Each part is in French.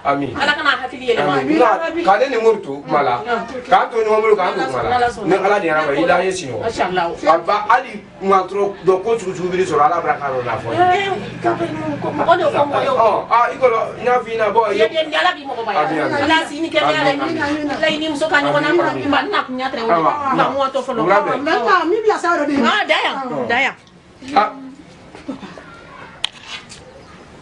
Ami. Ala kana hakili yele ma. Kale ni murtu mala. Ka to ni mulu ka to mala. Ni ala ni ara ila yesino. Mashallah. Aba ali ngantro do ko chubiri so ala braka ro na fo. Ka pe no ko ko do ko yo. Ikolo nya fina bo ye. Ye ndala bi mo ko ba ya. Ala si ni ke ala ni. La ni muso ka ni ko na ko ba na kunya tre o. Ba mo to fo lo. Na mi bia sa ro de. Daya.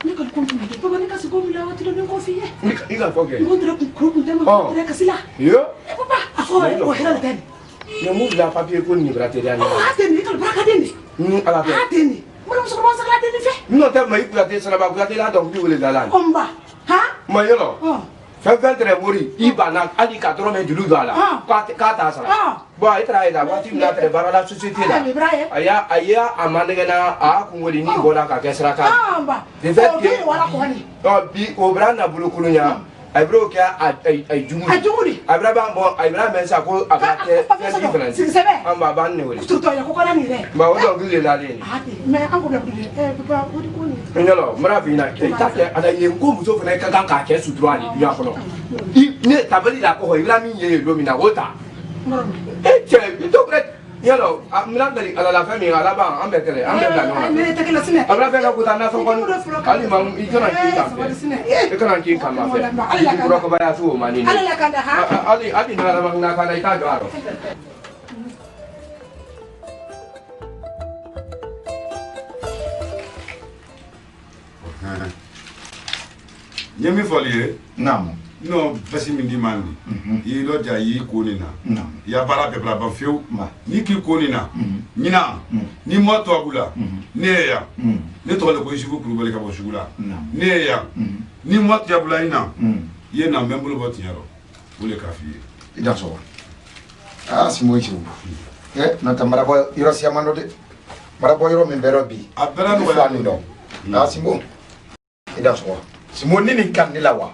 Ni kan ko mi ko ni ka se ko mi la wati do ni ko fi e. Ni ka foge. Ni ndra ku kru ku dem ko re ka sila. Yo. Papa, ako ko hera den. Ni mu la papier ko ni brate ya ni. Ate ni kan braka den ni. Ala pe. Ate ni. Mo mo so ko sa la den ni fe. No te mai ku ate sana ba ku ate la do bi wole dalan. Omba. Ha? Ma yolo. Fɛn fɛn tɛrɛ mori i banna hali ka dɔrɔn mɛ juru don a la k'a t'a sara bon i taara ye da waati min na tɛrɛ baara la société la a ye a mandɛgɛna a y'a kungoli ni bɔra ka kɛ siraka de fait que bi o bɛra nabolo kolon ya a bɛrɛ o kɛ a jugu a bɛrɛ b'an bɔ a bɛrɛ mɛn sa ko a bɛrɛ kɛ fɛn tigi fana ti an ba b'an ne wele ba o dɔnkili de la de ye nin yɔrɔ n bɛna f'i ɲɛna i t'a kɛ ala ye ko muso fana ka kan k'a kɛ sutura de dunuya kɔnɔ ne tabali la kɔkɔ i bɛna min ye yen don min na o ta cɛ i to filɛ yɔrɔ n bɛna deli ala la fɛn min ala b'an an bɛɛ kɛlɛ an bɛɛ bila ɲɔgɔn na a bɛna fɛn ka kuta nasɔn kɔni hali ma i kana k'i kan fɛ i kana k'i kan ma fɛ i kɔrɔkɔbaya su o ma ni hali n'a kana i t'a jɔ a rɔ. Nyemi foliye naam no basi min di mandi yi lo ja yi ko ni na ya bara pe bla ban fiu ni ki ko ni na nyina ni moto abula ne ya ne to le ko jibu pour bale ka bo shugula ne ya ni moto abula ina ye na membulu bot yaro ole ka fi ida so si mo ichu na tamara boy iro si amando de mara boy ro min bero bi abera no ya ni do si mo ida so si mo ni kan ni la wa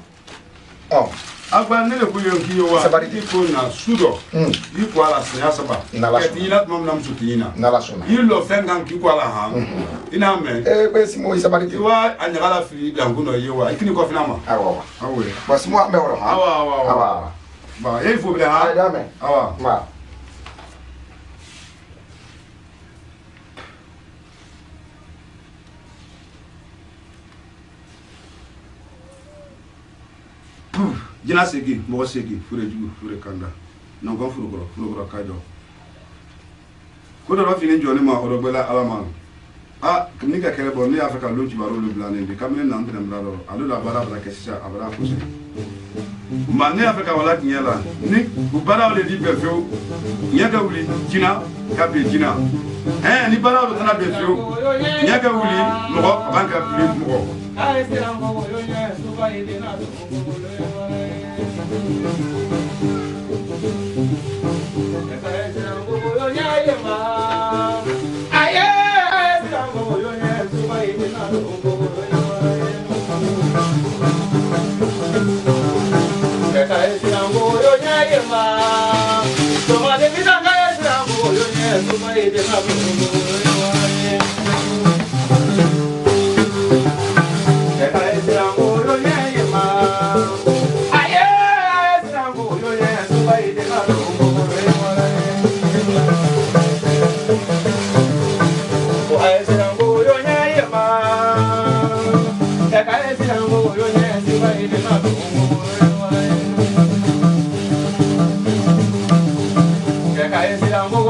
agba ne le ko yo ki yo wa ti ko na sudo yi ko ala sinya saba ke ti na mom nam sutina na la sona yi lo fengan ki ko ala ha ina me pe si mo isabari ti wa anyala fi blanco no yi wa ikini ko fina ma awa ba si mo ambe woro ha awa ba e fo bla ha da me awa ma jina segi mo segi fure jugu fure kanda non gon fure gro kajo ko do fini joni ma o do bela alama ni ka kere bon ni afrika lo ci baro lo blane de kamene na ndre mbrado alo la bara bara ke sisa abara ko se ma ni afrika wala kinyala ni bu bara le di befo nyaga wuli jina ka be jina ni bara do tana befo nyaga wuli mo banka bi mo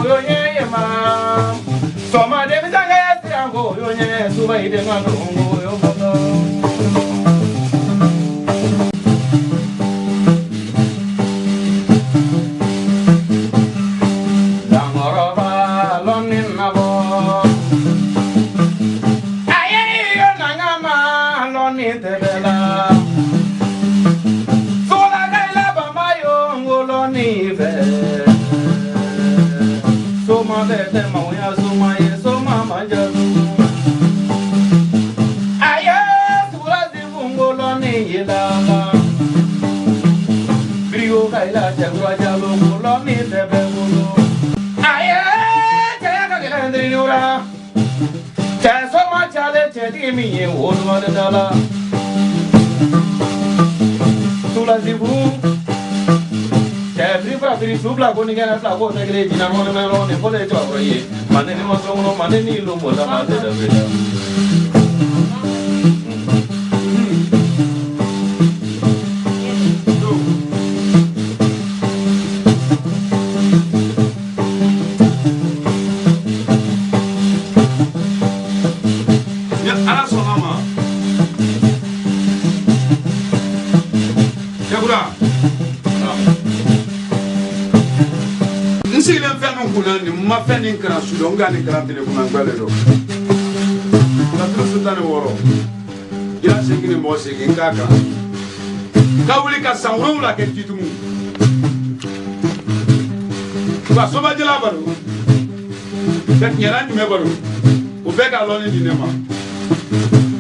yo ye ma soma de bizanga tirango yo nye suba ide ngano yo bodo Dangoroba lonin nabo aye yo nangama lonin tebela sola gaila bamba yo ngoloni ve Soma bete mauya soma ye soma manjaru Aye sura zibungolo ni yilala Brio kaila jagura jalo ngolo ni tebegulu Aye jaya kagelendri nura Jaya soma chale chedi miye olwa de dala Sura zibung Every subla going to get a flower, the great Dinamon Melon, and College over here. Manani was on Manani Lumola. Ma fɛn kana sudon nga ni kana tele kuna ngale do na trusu tane woro ila segini mo segin kaka ka wuli ka sanwro la ke titumu ba soba jela baru ket nyara ni me baru o be ka loni di nema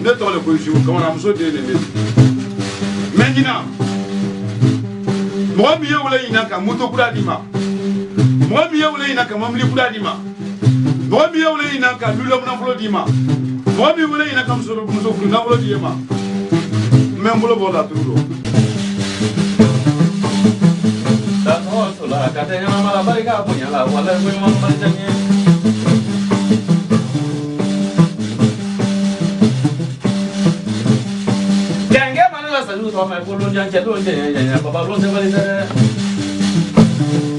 ne to le ko jiu ko na muso de ne menjina mo bi ye wala ina ka moto kula di ma Moi bien ou les n'a qu'à m'emmener pour la dima. Moi bien ou les n'a qu'à lui l'homme n'a pas dima. Moi bien ou les n'a qu'à me sauver pour nous n'a pas dima. Même pour le bon d'atoulo. D'accord, cela, quand elle n'a pas la barrière, on y a la voilà, oui, on va le gagner. Ganga, mana la salut, on m'a voulu dire que l'on est, papa, l'on s'est validé.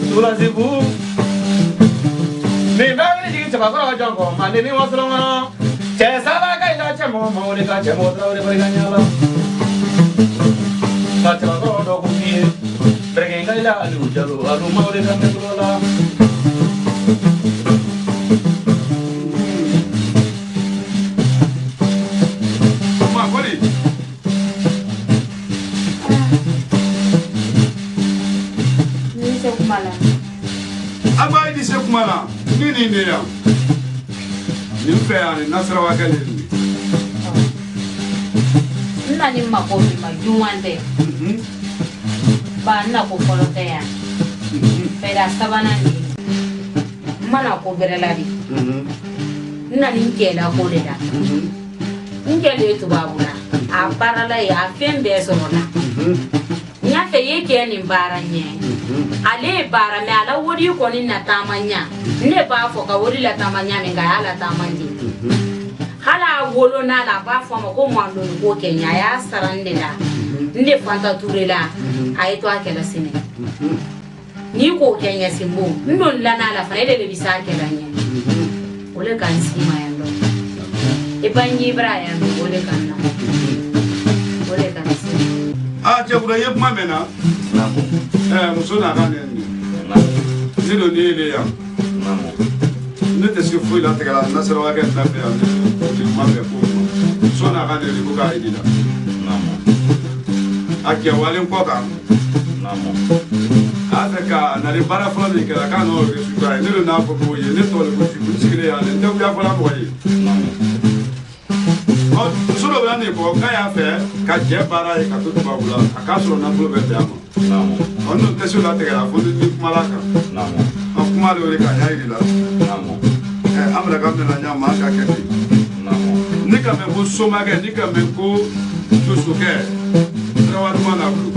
Sula zibu ni bangni jigi chaba kora jongo mande ni waslo ngono che saba kai la chemo mo le ka chemo tra le bari ganyala ka chaba kora do ku ni brege kai la alu jalo alu mo le ka me la ma kori ni se kumala Aba idi se kumala nini ne ya ni mfe ya ni nasara wa kale ni nna ni makofi majuwande ba nna ko kolote ya pera sabana ni mana ko bereladi nna ni nkela ko de da nkele to babula a parala ya fembe sorona nya fe yake ni baranye ale bara me ala wodi ko ni na tamanya ne ba fo ka wodi la tamanya me ga ala tamandi hala wolo na la ba fo ma ko mwando ko kenya ya sarande la nde fanta turela ay to akela sine ni ko kenya simbo ndo la na la fa ne de bisa akela nye ole kan sima ya ndo e banyi braya ndo ole kan na ole kan sima ah jabura yeb mamena muso na ka ne ni do ni le ya ne te se foi la tegala na se wa ga na pe ya ni ma be ko so na ka ne ko ka idila akia wale ko ka afeka na le bara fla ni ka ka no ke su ka ne na ko ko ye ne to le ko su sigire ya ne te ya fla mo ye solo bla ne ko ka ya fe ka je bara e ka to ba bula aka so na bulu be ya mo ono te su la tegala fo ni malaka kuma le ka ya idila amra ka na nya ma ka ke ni ka me ko so ma ga ni ka me ko to so ke trawa duma na bulu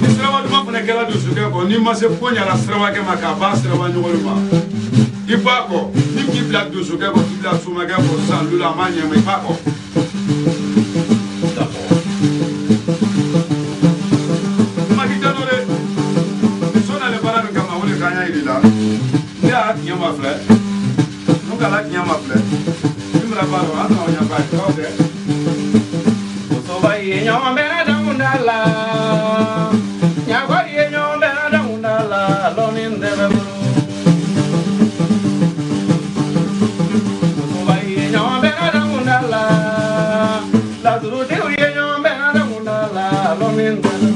ni trawa duma ko ne kala do so ke ko ni ma se ko nya la trawa ke ma ka ba trawa nyoro ma ipako ni ki black do so ke ko ki black so ma ga ko san lula ma nya ma ipako ma ki tanore so na la qui ma fleur. Donc à la qui ma fleur. Tu me la parles, non, il n'y a pas de problème. So va y en bena da undala. Ya va y en bena da undala, lonin de la. So va y en bena da undala. La duro de y en bena da undala, lonin de la.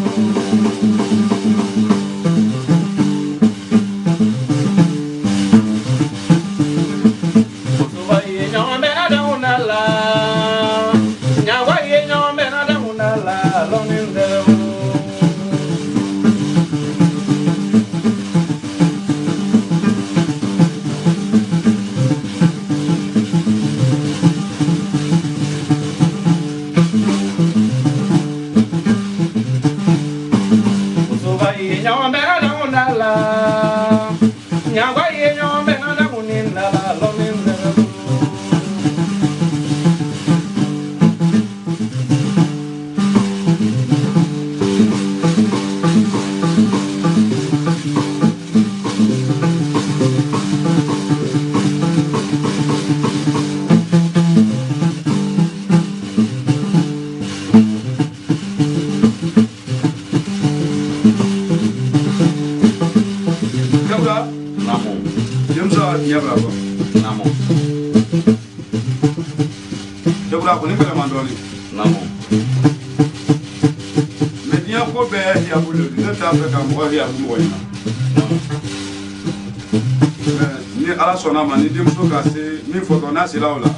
Ni ala sɔnna ma ni denmuso ka se min fɔ n'a sera o la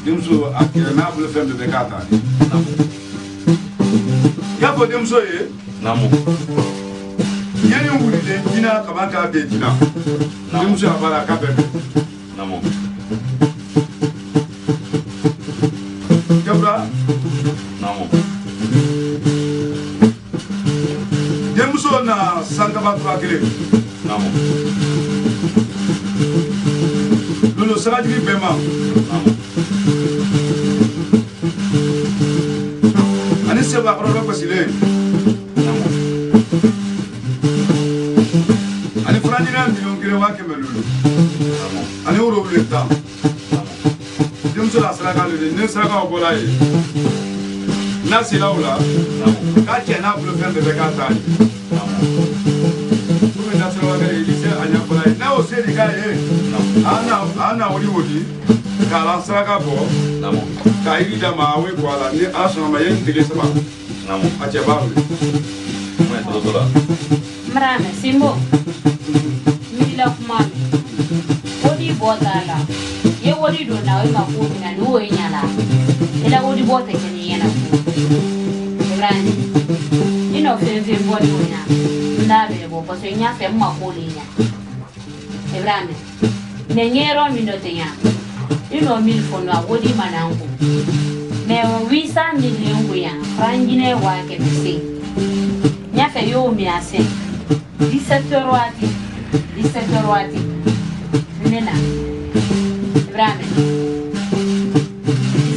denmuso a kɛra n'a bolo fɛn bɛɛ bɛ k'a ta i y'a fɔ denmuso ye yanni wulilen jinɛ kaban k'a bɛɛ jinɛ denmuso y'a baara k'a bɛɛ bɛn Jabra denmuso na sankaba tura kelen lolo sagajigi bɛɛ ma ani seba kɔrɔdɔ kɔsilen ani furanjina miliyɔn kelen waa kɛmɛ lolo ani woro wule tan denmuso la saraka lele ne saraka o bɔra ye n'a sera o la k'a cɛ n'a bolo fɛn bɛɛ bɛ k'a ta ye komi n'a sera wa kɛ i se a ɲɛfɔla ye n'a y'o se di k'a ye an na wuli wuli k'a la saraka bɔ k'a yiri d'a ma a bɔ a la ni ala sɔnna ma ye n tile saba a cɛ b'a wuli. Mrame Simbo Mila Kumami Wodi bota la ye wodi do na we makumi na nuo inyala ela wodi bota kene yana Ibrani ino fenze wodi onya ndabe bo paso nya se makoli nya Ibrani nenyero minote nya ino mil fono wodi manangu ne wisa milion ya frangine wa kemse nya fe yo mi ase 17 roati nena Ibrahim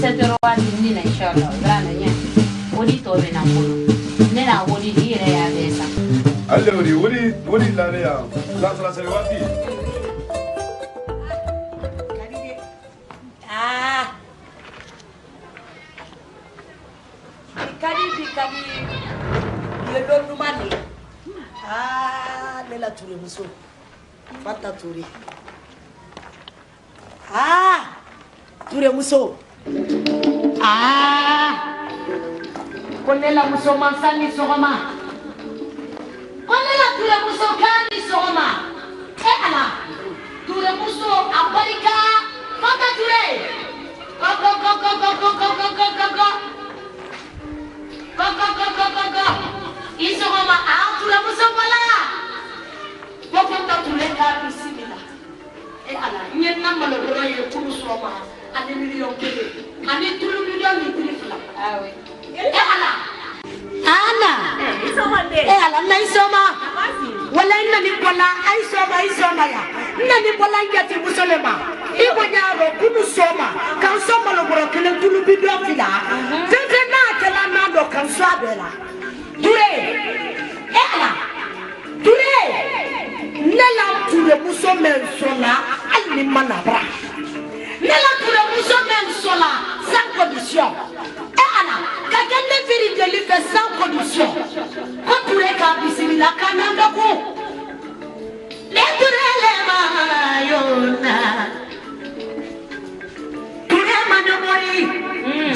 17 roati nena inshallah Ibrahim nya wodi to be na ko nena wodi dire ya besa alle wodi la le ya la roati kadi ye do numani ne la Touré muso Fata Touré Touré muso Konela muso mansani sogoma Konela Touré muso kani sogoma ala Touré muso abarika Fata Touré go isogoma Touré muso bala Fata Touré ka bisimila ala nyenna malo do ye kuru soma ani million kele ani tulu million ni trifla awe ala ala na isoma wala inna ni bola isoma ya inna ni bola ngati musolema ibo nyaro kunu soma kan soma lo boro kele tulu bido fila tete na tela na do kan so abela Touré ala Touré nela Touré Ture muso men sola ali ni manabra nela ture muso men sola sans condition ala ka kende firi de li fait sans condition ko ture ka bismillah kanando ko le ture le mayona ture manamori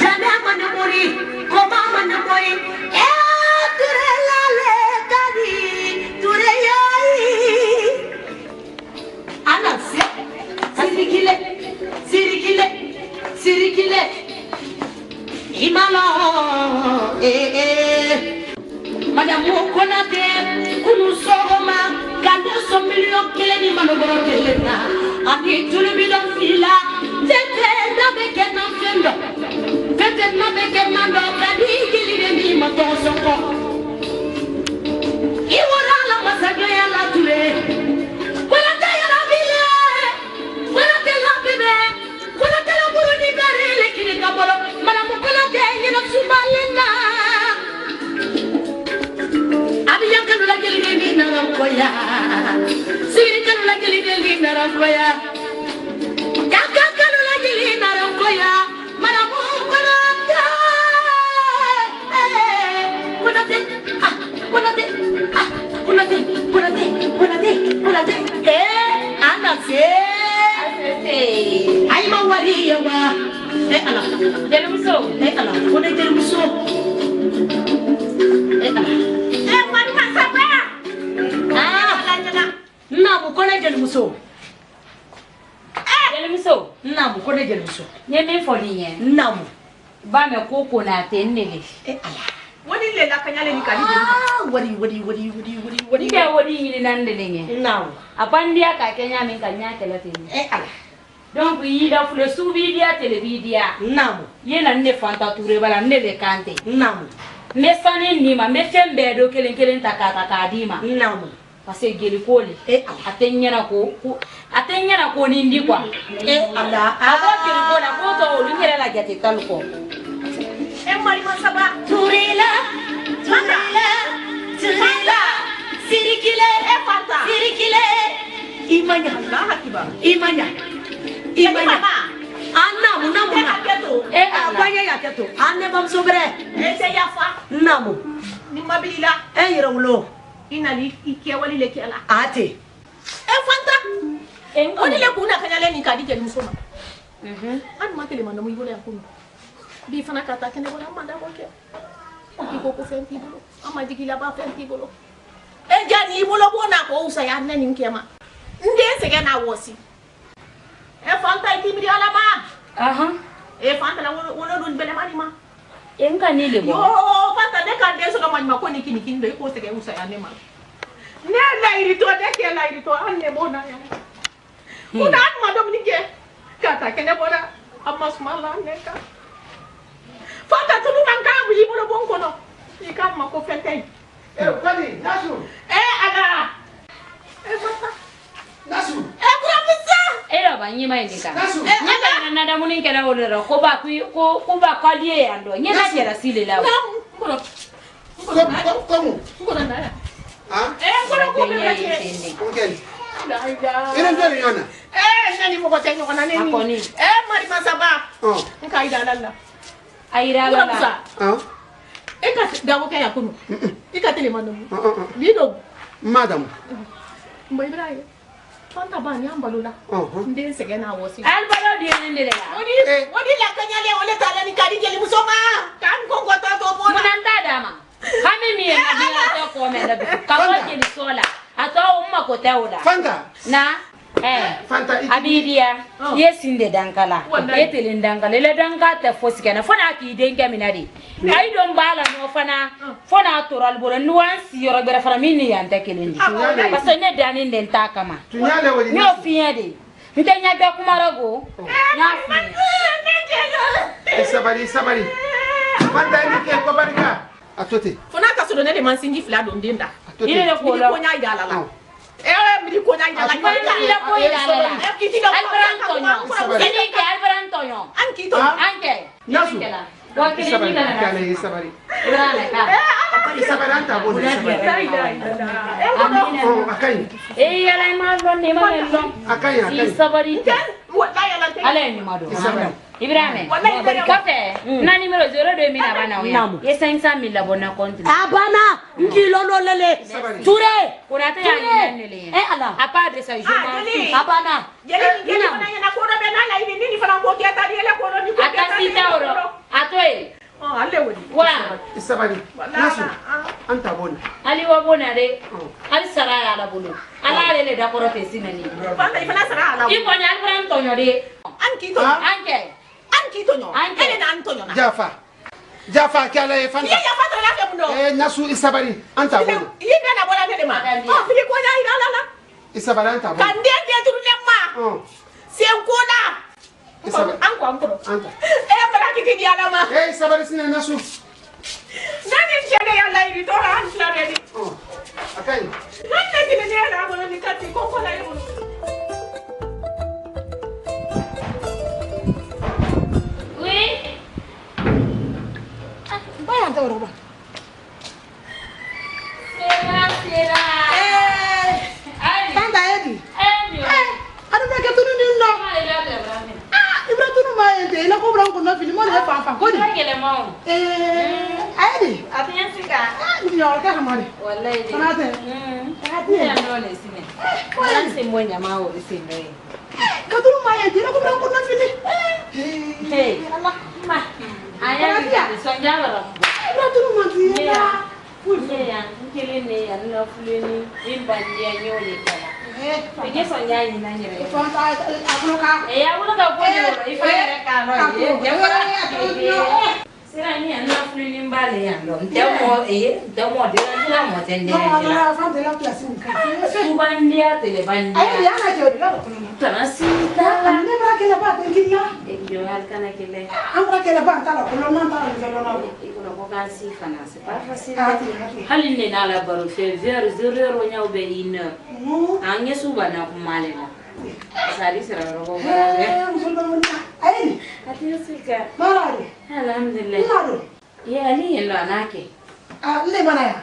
jana manamori koma manamori ture la le kadi ture yai ana sirikile imala madame Konate kunu sogoma kande so million kele ni manogoro kelena ani tulu bidon fila tete na beke na fendo tete na beke mando kadi gilire ni matosoko iwora la masaga ya la tule Konate ya la bile Konate la bebe Konate la buruni bari le kini kabolo madame Konate ni no sumalena Abiyan kanu la gelide ni naramkoya Siri kanu la gelide ni naramkoya Kaka kanu la gelide naramkoya Maramu Konate Konate Anase Ay mawari yawa ala Jelmuso ala Kone jelmuso Namu kone jelmuso Namu kone jelmuso Nyeme foni nye Namu ba me koko na tenele ala Wadi le la kanyale ni kali. Wadi Ike wodi yiri nandele nye Namu Apandia ka Kenya min kanya kala teni ala Donc yi da fule subidia televidia Namu Yena ne fanta ture bala ne le kante Namu Me sani ni ma me fembe do kelen takata kadima Namu parce que geli kole atenya na ko ni ndi kwa ala abo geli kola ko to lu ngere la jate talko Mari masaba. Turila Sirikile Fanta. Sirikile Imanya Imanya Namu Abanya ya keto Ane bam sobre Ese ya fa. Namu Ni mabilila. Yironglo Inali ikiwali le kiala. Ate Fanta. Oni le kuna kanyale ni kadi je musoma. An matele manda mu ibole yakunu. Bi fana kata kene bola manda boke. Iko ko fenti bolo. Ama digila ba fenti bolo. Jani ibolo bona ko usaya nani nkema. Ndese kana wosi. Fanta itibiri ala ma. aha Fanta la wono dun bele mani ma. enka ni le bo Yo Fanta de kan de so ka mani ma ko ni kini ndo ko sege usaya ne ma. Ne la irito de ke la irito an ne bona ya. Kuna an ma dominike. Kata kene bona amma smala ne ka. Fanta tulu nanga wi bolo bon kono. Ikam ma ko fente. Kadi, Nasu. Ala. Fanta. Nasu. Kuramisa. era banyima indika Nasu. nyaka na da munin kala wodera ko ba kaliye ando nyaka jera sile lawo Kono. Como? Kono na. Ah? Kono ko be Kenya ke. yitende Ongeni. Daida. Ina ndio yona. Nani mo ko tenyo kana nini? Akoni. Mari masaba. Oh. Nkaida lalla. aira Kuramisa. bala Ah. Eka dawo kaya kunu. Ika tele manu. Lido. Madam. Mboy braye. Fanta bani ambalula. Nde sege na wosi. albalo di nende la Wodi la kanyale ole tala ni kadi jeli musoma. Kan ko gota to bona. munanta dama kami mi na dia to ko me da ka ko je ni sola ato umma ko tawda Fanta. na Fanta iti. abidia yesinde dankala etele dankala le danka te fosikana fona ki denga minadi ay don bala no fona toral bolo nuansi yoro bere fana minni yanta kelendi parce que ne dani den takama Tunyale wodi. ni ofiade mitenya be kumarago nya Sabari. Fanta ni ke ko barika. Atote. Fona ka so ne de man singi fla don denda. ile le ko Ko nya ida la. Mi di ko nya ida la. ile ko ida la Kiti ga Alberantonyo ini ke Alberantonyo An kito. anke Nasu. wa kele ni Sabari. kana Kale sabari. urana ka Isabaranta bone. Akai. Yala ma lon ni ma lon. Akai. Sabari. Ale ni ma do. Ibrahim. Kafe. Na numéro 02 mina bana oya. Ye 500,000 la bona compte. Abana, ngilo lo lele. Touré. Kurata ya ni nele. Allah. A pas de ça, je m'en Abana. Yele fana yana ko do be na la ibi ni fana ko keta yele ko do ni ko keta. Ata sita euro. Atoy. Ale wodi. Wa. Isabari. Nasu. Anta bone. Ali wa bona de. Ali sara ya la bolo. Ala lele da koro te sinani. Fana ifana sara ala. Iko nya alquran tonyo de. Anki to. Anke. Anki to nyo. Ele na antonyo na. Jafa kala e fanta. Ya fata la fe mundo. Nasu Isabari. Anta bone. Yinde na bola de ma. Fili ko ya ila la. Isabari anta bone. Kande de turu le ma. Senkola. Isabari. Anko anko. Anta. Bala kiki di ala ma. Isabari sine Nasu. Nani chene ya la iri to han la de. Akai. Nani tine ne la bola ni kati ko ko la yo. Oui. Vaya ante oro. Sera. Tanda Edi. Edi. Adu be ketunu ni no. Ibra tunu ma ente ila ko bra ko no fili mo le fa ko di. Kele mo. Edi. Atiyan sika. Ni yo ka hamari. Wallahi. Sanate. Atiyan no le sine. Wala se mo nyama o sine. Ketunu ma ente ila ko bra ko no fili. Hey. Allah. Ma. Aya ni sonja bara. Ibra tunu ma ti ya. Nye ya nkele ne ya na fuleni imbandi ya nyole kala. Ege sonja ni na nyere. Fanta akuluka. Ya wula ko nyoro ifere ka no ye. Ya wala. Sira ni ya na fuleni mbale ya ndo. Ndemo de la mo tende No, ya. la fanta la classe nka. Kubandia telebandi. Ayi ya na ke odi la ko. Tanasita. Ne bra ke la ba tenginya. Ege halkana kele. Ambra ke la ba ta la ko no na ta la no. Iko ko kan si fana c'est pas facile. Halin ne na la baro fe vers 0 nya ube ina. Anye suba na kumalela. Sali sira rogo. Ayi. Ati usika. Marari. Alhamdulillah. Nado. Ye ali yendo anake. Le mana ya.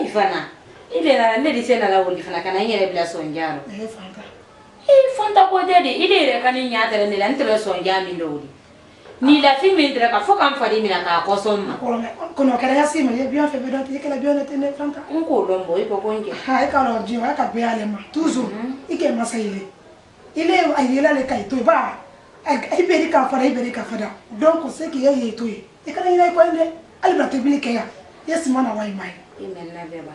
Ifana. Ile na ne disena la woli fana kana nyere bila sonjaro. Fanta. Fanta ko dedi ile re kan nya tere ne lan tere sonja mi ndodi. Ni la fi mi tere ka fo kan fadi mi na ka ko somma. Kono kare ya sima ye bien fait bedon te kala bien te Fanta. Nko lombo iko konje. Ha e ka lo ji wa ka be ale ma. Toujours. Ike masayile. Ile ayela le kai to ba. Ai be ri ka fada. Donc c'est que ye to ye. E kana ina ko ende. Ali ba te bili ke ya. Yes mana wai mai. Imen na beba.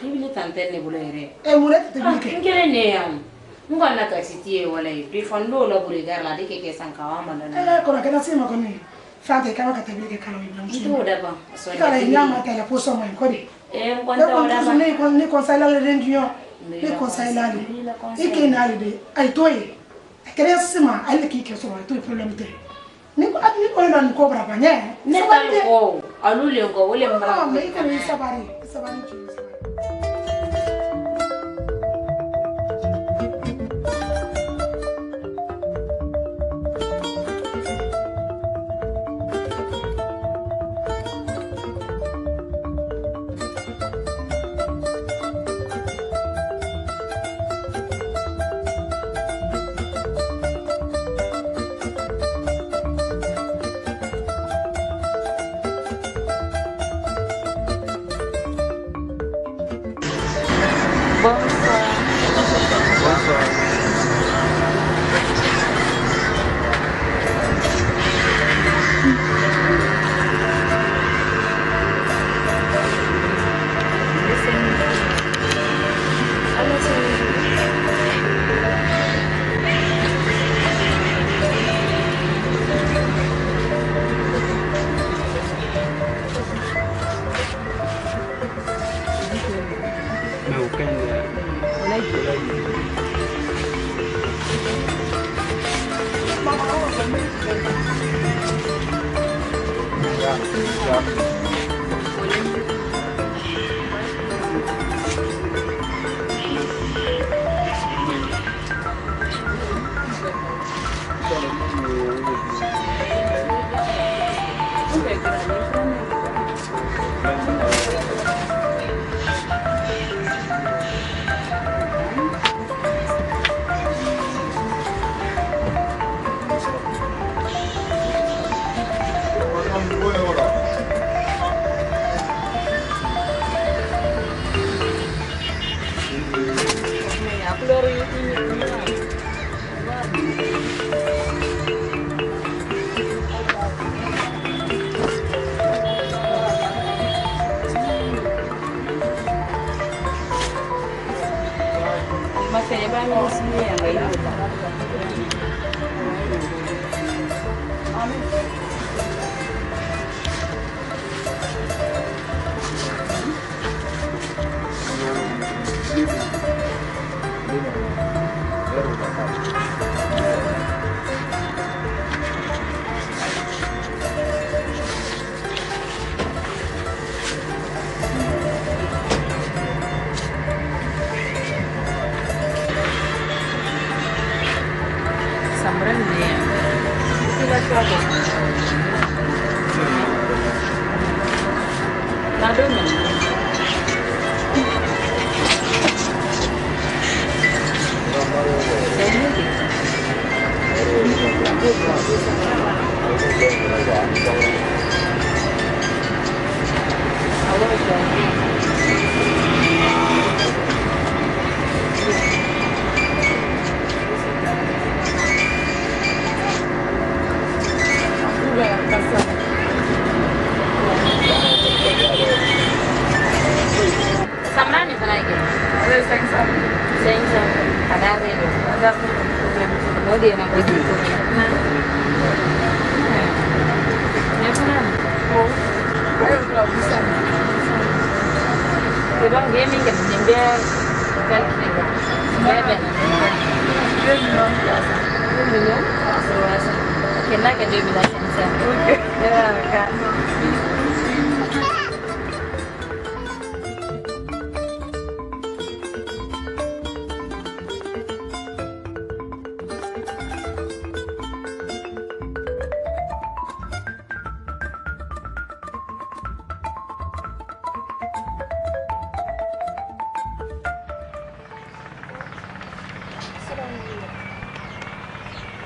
Ibili tante ne bulo ere. E mure te bili ke. Ngere ne yam. Nga na taxi wala bi fondo la buri gar la dike ke sankawa mandana. Kono kana sima koni. Fanta kama ka te bili ke kala ibn. Ndo da ba. So Kala nyama ta la poso mai ko di. Kwanta wala ba. Ni conseil la rendion. Ni conseil la. Ike na ide. Ai toye. Kere sima ale ki ke so ai to problem te. Ni ko adni ko ndo ko bra ba nye. Ne ta ko alule ko wole mbara. Me ko ni sabari chi. Thank you. Masaya ba mo siya ngayon?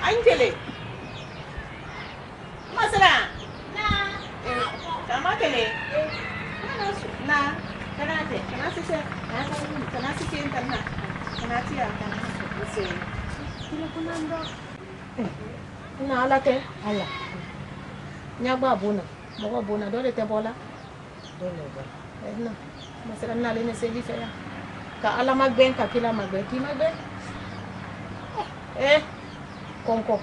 Angele. Masala. Na. Kama kele. Na. Kanate. Kanasi se. Kanasi se interna. Kanati ya kanasi se. Kila kunando. Na alate. Ala. Nyaba bona. Mogo bona dole te bola. Dole ba. Na. Masala na le ne se li fe ya. Ka ala magben ka kila magben. Ki magben? Konko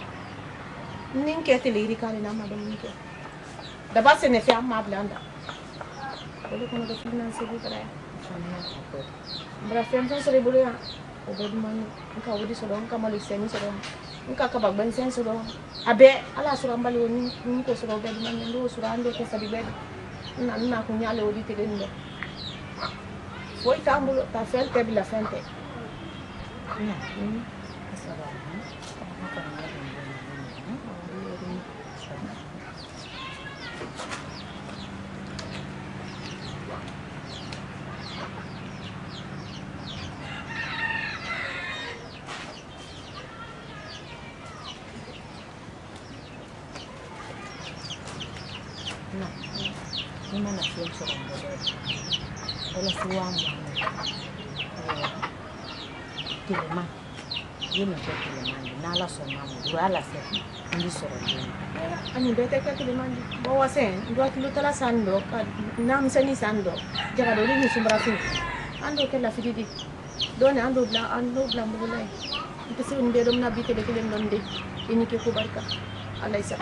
ninke teliri kali na madam ninke da ba se ne fi amma blanda dole kono da finance bi kara bra fianza sore bole ya o be man nka wodi so don ka mali seni so don nka ka bagban sen so don abe ala sura mbali ni ko so be man ndo sura ande ke sabi be na ko nyale wodi te den do foi tambulo ta fel te bila fente Mana film seorang bodoh, oleh suam, Kiliman, dia macam Kiliman, nala somam, dua lase, ini seorang dia. Ani bete ke Kiliman, bawa sen, 2 kilo tala sando, 6 seni sando, jaga dulu ni sumber asin, ando ke la fidi, dona ando bla mulai, itu sih undi dom nabi ke Kiliman donde, ini ke kubarka, alaisa,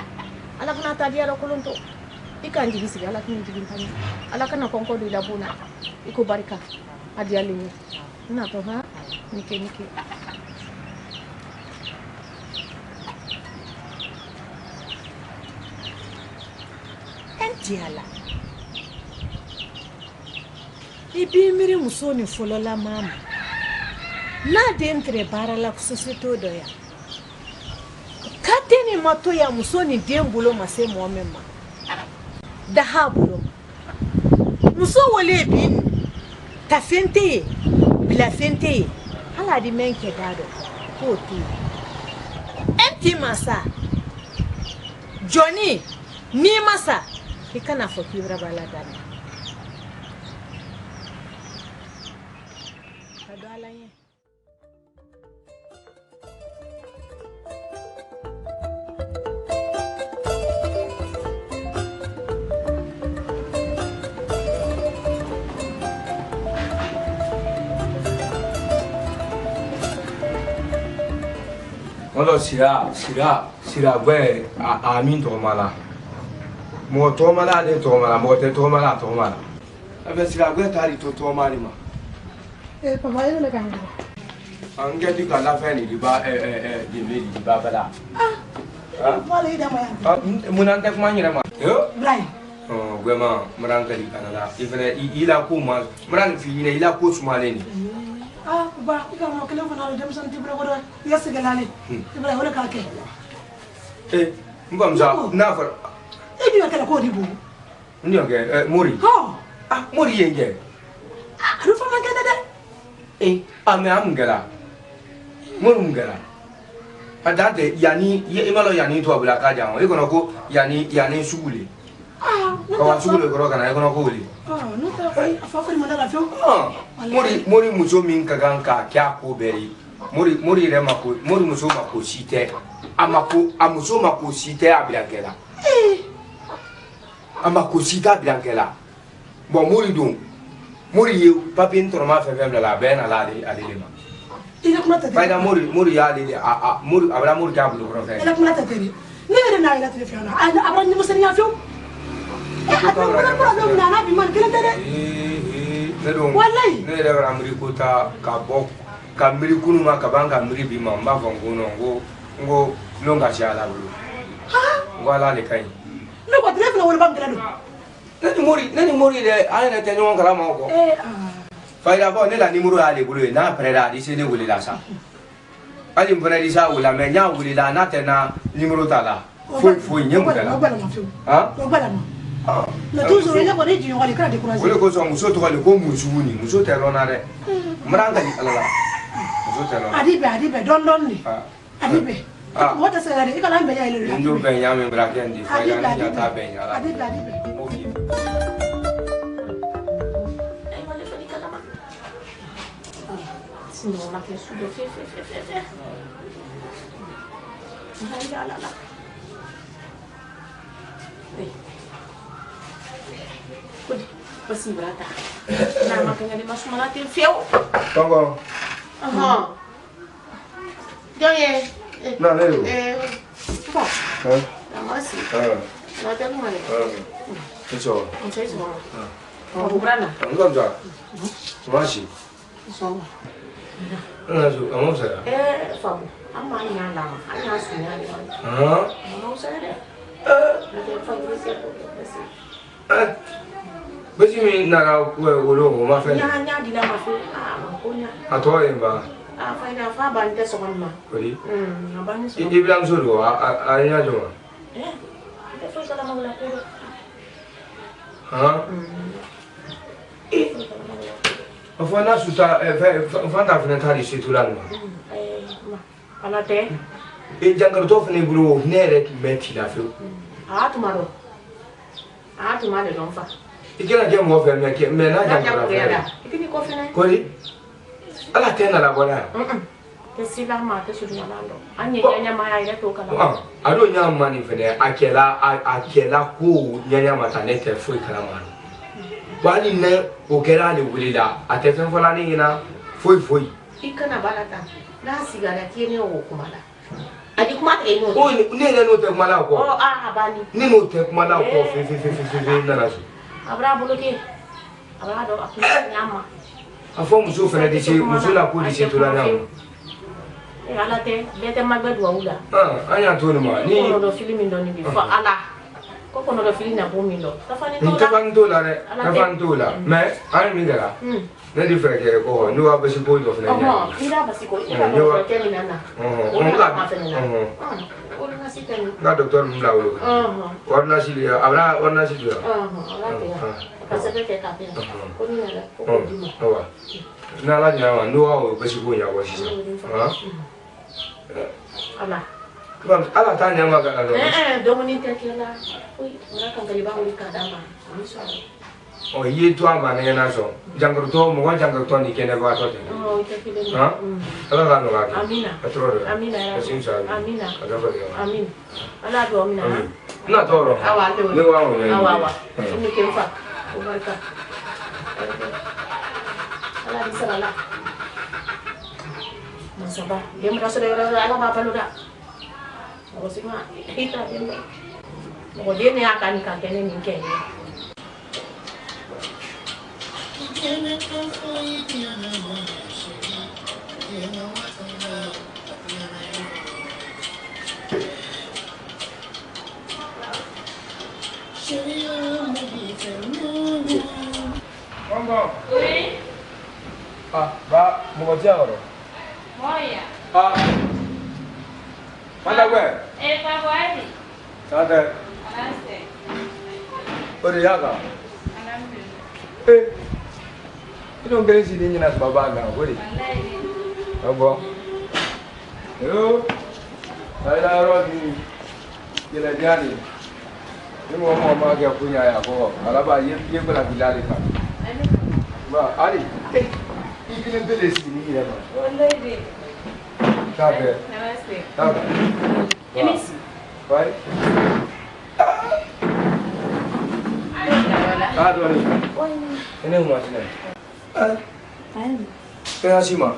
ala kena tadi ada kuluntu. Ikan jigi sigi ala kini jigi tanya ala kana konko di labuna iku barika adi alinya na to ha nike entiala ibi miri musoni folola mama na de entre barala société do ya kateni mato ya musoni dembulo mase muamema da habulo muso wale bin ta fente bila fente ala di menke dado ko tu enti masa Johnny ni masa ikana fokibra bala dani kado alanye Olo sira gwe amin to mala. Mo to mala de to mala, mo te to mala to mala. Ave sira gwe tari to mali ma. Papa yele kanga. Anga di kala fa ni di ba di me di ba bala. Wala ida ma. Munan tek ma nyira ma. Yo. Brian. Oh, gwe ma muran ka di kanala. Ifene ila ko ma muran fi ni ila ko sumale ni. Ba ika mo kele fana dem san tibra ko yassa galale. Tibra wala ka ke. Mbam za na fa. Ebi wa kala ko di bu. Ndi okay, Mori. Mori yenge. Anu fa ma gada de. Ame amgala. Murungala. Adate yani ye imalo yani to abula ka jango. E kono ko yani sugule. Ko sugule ko kana e kono ko wuli. No ta fa ko ni mandala fio. Mori muso min ka ganka kya ko beri. Mori re mako, mori muso mako site. Amuso mako site abiangela. Amako site abiangela. Bon mori don. Mori ye papi ntoroma fefem la ben ala ale ma. Ila kuma ta. Faida mori ya ale mori abra mori ka bulu ko fe. Ila kuma ta tere. Ni mere na ila tere fiona. Abra ni musani ya fio. Abra na bi man kele tere. Ne don. Wallahi. Ne re abra muri ko ta ka bok ka miri kunu ma ka banga miri bi ma mba fongo ngo longa shala bulu. Ngo ala le kai. No ba tere na wala bam tere do. Nani mori de ana te nyon kala ma ko. Faida bo ne la nimuru ale bulu na preda di se ne wuli la sa. Ali mbona di sa wula me nya wuli la na te na nimuru tala. Foi nyemu tala. Ha? Na toujours ile ko reji ngoli kra décourager. Ole ko so muso to le ko musuni, muso te rona re. Mranga di alala. Muso te rona. Adibe don ni. Adibe. What is it? Ikala mbe ya ile. Ndio be nya me bra kendi. Faida ni ta be nya la. Adibe. Sinon, on a fait sous de fait. Là. Oui. Kodi, pasi berata. Nah, makanya dia masuk melatin feu. Tonggo. Jangan. Nah, lelu. Apa? Masih. Nanti aku mana? Itu. Saya semua. Mau berapa? Enggak enggak. Masih. Semua. Langsung, kamu saya. Fabu. Ama nyala, hanya sunya dia. Mau saya deh. Nanti Fabu siapa? Besi mi nara ulo ma fe. Nya di dalam mafu. Makunya. Atwa emba. Faida fa bante sokon ma. Kodi. Abang so. Ibilang suru anya joma. Kita foi kala mau lapor. Afana suta fanta fana tari situlan ma. Ala te. Jangar to fane bulu nere meti la fe. Tumaro. Tumaro don fa. Ikena ke mo fe me na jangar fa. Ikini ko fene. Kodi. Ala tena la bona. Tesila ma te suru nalando. Anya ma ya to kala. Ado nya mani fene akela ko nya ma tanete foi kala ma. Bani ne o kera le wulila atefen fola ni ina foi. Ikana balata. Na sigara tiene o kumala. Adi kuma te no. O ne no te kumala ko. Bani. Ni no te kumala ko fe na na. Abra boloke. Abra do akuna nyama. Afo muso fene de se muso la ko de se to la na. Ala te bete magbe do ula. Anya to no ma ni. Ko do filimi ndo ni bi fa ala. Ko no do filimi na bomi ndo. Tafani to la. Tafani to la re. Tafani to la. Mais ani mi gara. Ne di fere ke ko no wa basi ko do fene. Ira basi ko. Ira ko ke ni nana. Ma fene na. Ko na sitani. Na docteur mla wo. Warna sili abra warna sili. Ala te. Ka se ke ka pe. Ko ni na ko di ma. Wa. Na la nya wa no wa basi ko nya wa sisa. Ala. Ala ta nya ma ga ala. Domini te kila. Ui, ora kan kali ba uli ka dama. Miso. Ye to amba ne na so. Jangar to mo wa jangar to ni kene ba to te. Ite kile. Ala ga no ga. Amina. Patro. Amina. Amina. Ada ba ya. Amin. Ala do amina. Na to ro. Awa do. Ni wa wo ne. Awa. Ni ke fa. O ba ka. Ala di sala. Saba, dia merasa daerah ala apa lu dah? Mau sih mah, kita dia. Mau dia ni akan kakeknya mungkin. Monggo. Oui. Ba, mau kerja apa? Mau ya? Mana gue? Pak Wadi. Ada. Alaste. Udah ya kak? Alhamdulillah. Itu mungkin sini nyenas baba nggak, boleh? Wallahi. Apa? Yo, saya lagi jalan jari. Ini mau makan punya ya kok. Kalau bayar dia pernah bilang kan. Ba, Ali. Ini kan beli sini ya pak. Wallahi. Tahu? Namaste. Tahu? Ini sih. Baik. Aduh ni. Ini rumah sini. Kaya sih mak.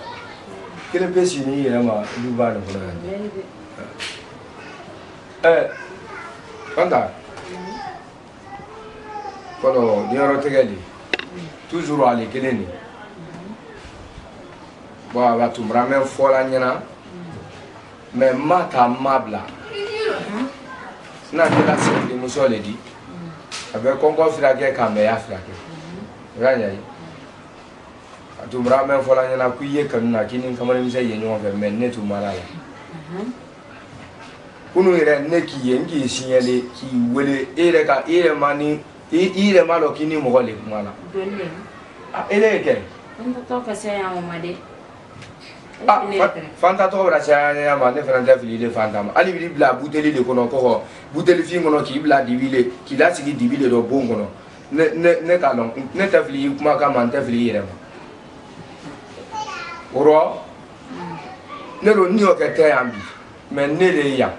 Kira pesi ni ya mak. Lupa nak pula. Kanta. Kalau dia orang tegak toujours ali kene ni. Ba ba tumra men fola nyana. Mais mata mabla. Na de la série muso le di. Avec kongo frake kame ya frake. Ranya yi. Tumra men fola nyana ku ye kanuna kini kamar mi sai yenyo fe men ne tumara la. Kunu ire ne ki yengi signale ki wele ere ka ere mani ire malo kini mo gole mala. Dolle. Ele ke. Ando to ka sai ya mamade. Fanta to bra cha ya ma ne franta fili de fanta ma ali bi bla buteli de kono ko buteli fi ngono ki bla dibile ki la sigi dibile do bon ngono ne ka non ne ta fili kuma ka man ta fili yere ma oro ne ro ni o ke te ambi me ne le ya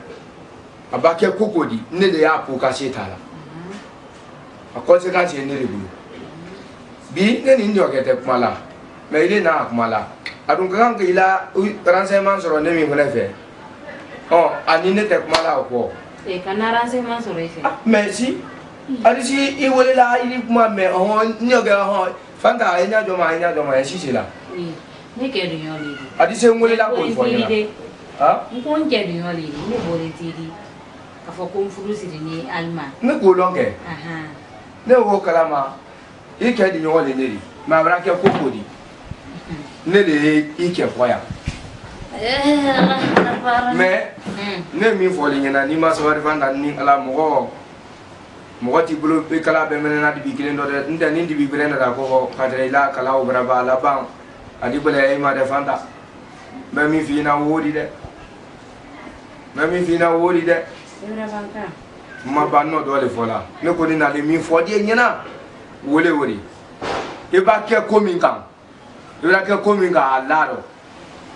abake kokodi ne le ya po ka setala a consequence ne le bulu bi ne ni o ke te kuma la me ile na kuma la adun kan ka ila renseignement soro ne mi fana fe ani ne te kuma la ko kana renseignement soro ife mais si ali si I wole la ili kuma me nyoga fanta enya do ma si si la ne ke du yoli adi se wole la ko fo ya ko nje du yoli ne bole tidi ka fo ko mfuru siri ni alma ne ko longe ne wo kalama I ke di yoli ne ri ma bra ke kokodi ne le I ke foya mais ne mi fo le nyana ni ma so wari fanda ni ala mo ti bulu be kala be menena di biglen do de nda ni di biglen da ko kadre la kala o braba la ban adi bele ay ma de fanda me mi fi na wodi de banka ma banno do le fola ne ko ni na le mi fo di nyana wole wori e ba ke ko min kan ila ke ko min ga alaro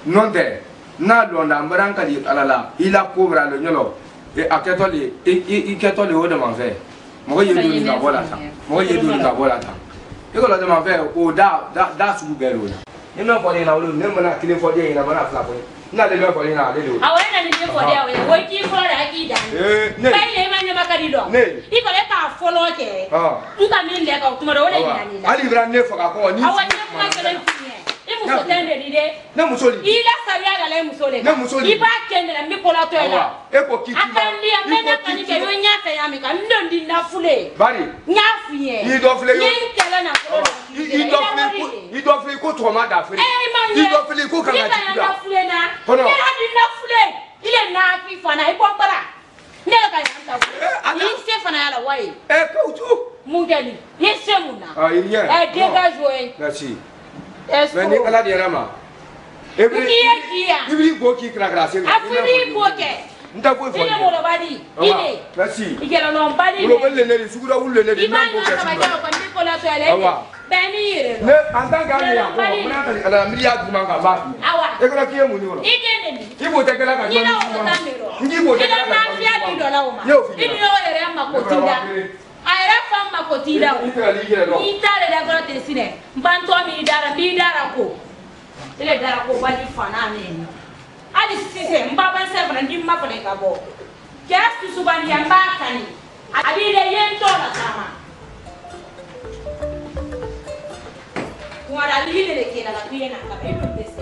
non de na do na mranka di alala ila ko bra le nyolo e aketole I ketole o de man fe mo ye do ka bola ta e ko lo de man fe o da su be ro ni me fo ni na o ne mo na kile fo de na mo na fla fo na le me fo ni na le do awena ni fo de awe wo ki fo la ki dan ne bai le ma nyama kadi do I ko le ka fo lo ke nta mi le ka tuma do le ni na ali bra ne fo ka ko ni awa ne ma kele muso tende dide na musoli ila sabia ga le musole na musoli iba kende na mikola to ela e ko kiti akandi ya mena kani ke yo nya fe ya mi ka ndondi na fule bari nya fuye I do fule yo kele na ko I do fule ko to ma da fule I do fule ko kan ga ti da fule na kono e hadi na fule ile na fi fana I bombara ne ka ya ta I se fana ya la wai e ko tu mungeli ye se muna il y a e dégage ouais merci est-ce mais ni ala de rama ibri go ki kra se afiri ko ke nta ko fo ile mo lo badi ile merci igera no badi lo belle ne sugura wulle ne iba na ka ba jaw ko ni ko la to ele beni yire ne en tant que ami ko mona ka ala miliya duma ka ba awa e ko ki emu ni wo igene ni ibo te kala ka ni na o ta mero ngibo te kala ka ni ya di do la o ma ni no ere ma ko tinda ayra fam ma ko tinda ni tare da ko te sine mbanto mi dara ko ile dara ko bali fana ne ali sise mbaba sebra ndi mapale kabo kiasi subani ya mbakani abile yento na kama wala lile le kila la kuena kama hiyo pesa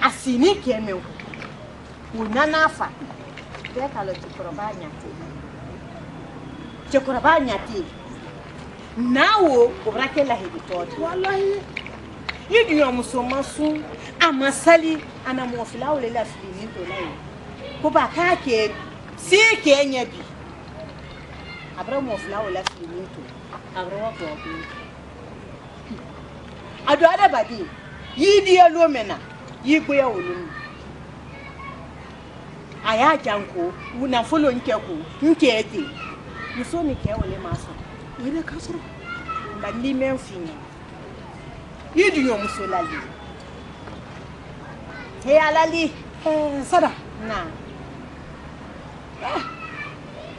asini keme unanafa teka lo chokorabanya ti nawo obrakela hibitot wallahi yidi yo musomasu amasali ana mofila olela filini to lai ko ba ka ke si kenya bi abra mofila olela filini to abra wa ko ado ada badi yidi elo mena yigbe ya olumi aya janko una follow nkeko nkete muso mi ke ole maso wele kasoro ba ndi menfini yidi yo muso lali he alali sada na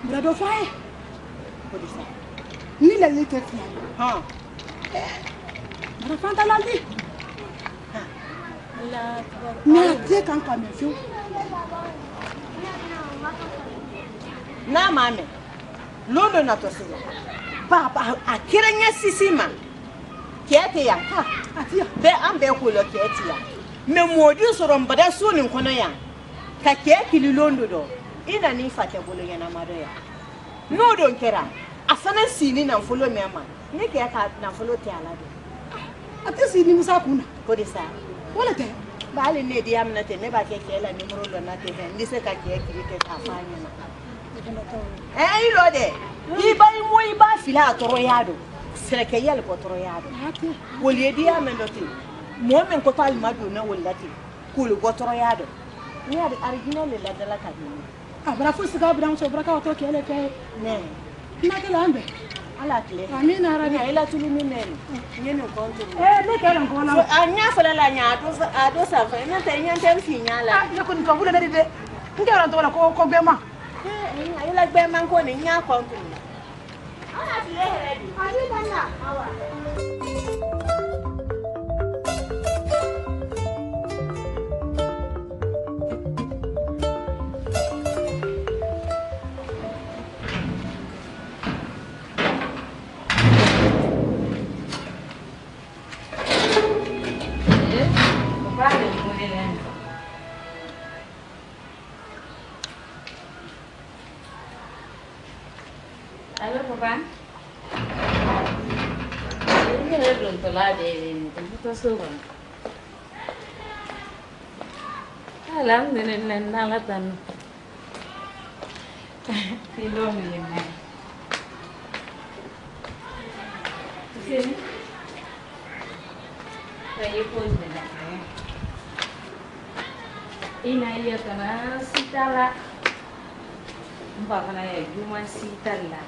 brado fai kodisa ni la lite fi ha brado fanta lali na te kan ka me fiu na mame londo na to sima baba akiranya sisima kete ya ha atia be ambe ko lo kete ya me modi soro mbada suni kono ya ka keke li londo do ina ni fate bolo ya na mado ya no don kera asana sini na follow me ama ni ke ka na follow te ala do ate sini musa kuna ko de sa wala te bale ne di amna te ne ba ke la numero lo na te ndi se ka ke ke ka fanya na ilo de ibai mo iba fila toro yado sereke yale ko toro yado woli di amna te mo men ko tal madu na wallati kul go toro yado ni ari original la dala ka ni abra fu siga abra mo sobra ka to ke le ke ne na ke la ambe ala kle amina arabi ila tulu minene nyene konto ne kala ngona anya fala la nya ado sa fa na te nya tem finyala ne ko nto bula de ngera nto wala ko gbema ila gbema ko ni nya konto ala kle ready ali bana awa Halo Papa. Ini belum telah deh, tentu suruh. Alam nenek nalatan. Film ini. Sini. Saya pun tidak. Ini ya karena sitala. Mbak karena ya cuma sitala.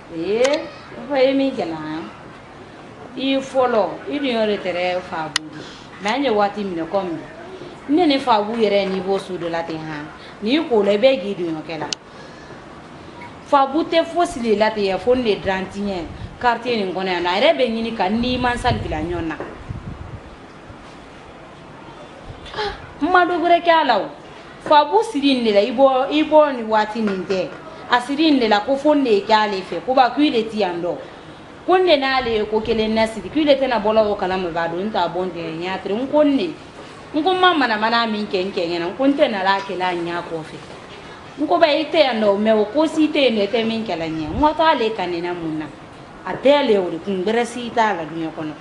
Apa ini jalan? I follow, ini orang tere fabu. Banyak wati mina kom. Ini fabu yere ni bo sudo latihan. Ni ko lebe gitu no kela. Fabu te fosili lati ya fonde drantinye. Quartier ni ngone na rebe ni kan ni mansal bilanyona. Mado gure kala. Fabu sirin le ibo ni wati ninde. Asirin la ko fonde kale fe ko ba kuile tiando konde na le ko kele nasiri kuile tena bola o kala mo ba do nta bonde nya tre nkonne nkomma mana min kenke ngena nkonte na la kela nya ko fe nko ba ite no me o ko si te ne te min kala nya ngoto ale kanina munna atele o kun berasi ta la dunya kono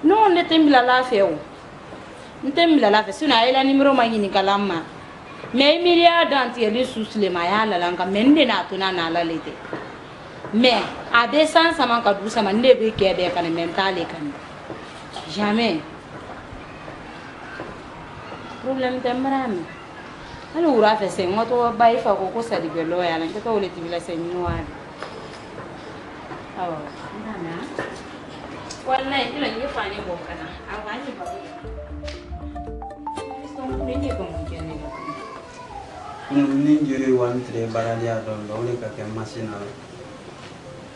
no ne tembila la feo ntembila la fe suna ila nimero mangini kalama me miria danti ele susle ma ya la langa mende na tuna na la lete me ade san sama ka du sama ne be ke be kan mentale kan jamais problème tembrami alo ura fe se ngoto bai fa ko sa di belo ya lan ka ole tibila se nyuwa awa nana wallahi ila ni fa ni bo kana awa ni ba so ni ni ko mun kene ni jure wan tre baralia don lo le ka ke masina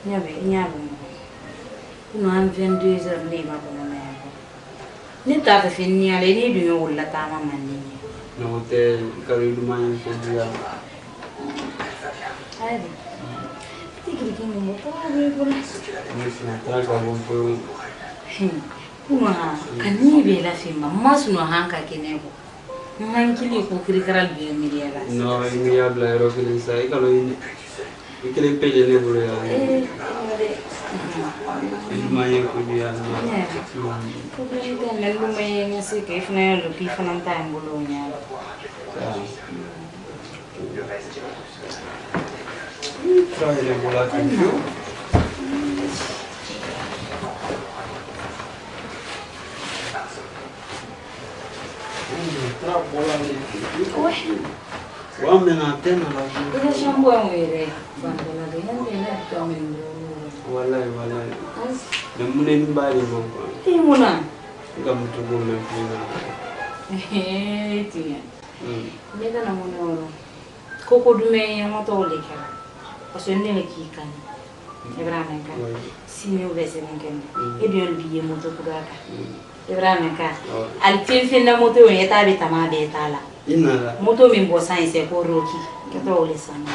nyabe no am 22 heures ni ba ko na ni ta fa fini ale ni du yo la ta ma mani no te kari lumayan ko dia ai tigri ki mo to ni ko ni sina tra ka bon po kuma kani be la fi mamma suno hanka kenego ngankili ko krikral be miriala no mi habla ero que sai kalo ini ikele pele ne bolo ya lumayan ko dia ko be le lumayan se ke fna lo ki fna ta ngolo nya trae bola que tra bola ni wa mena tena la ida shambo ngere bandala de hande na to men wallahi de mune ni bari mo ko timuna ngam to go men fina tiya meda na mono koko dume ya moto le kala osende le kikan Ibrahim kan sini ube sengen edion biye moto kudaka Ibrahim kan al fin na moto ya tabi tama be tala inala moto min bo science ko roki keto le sama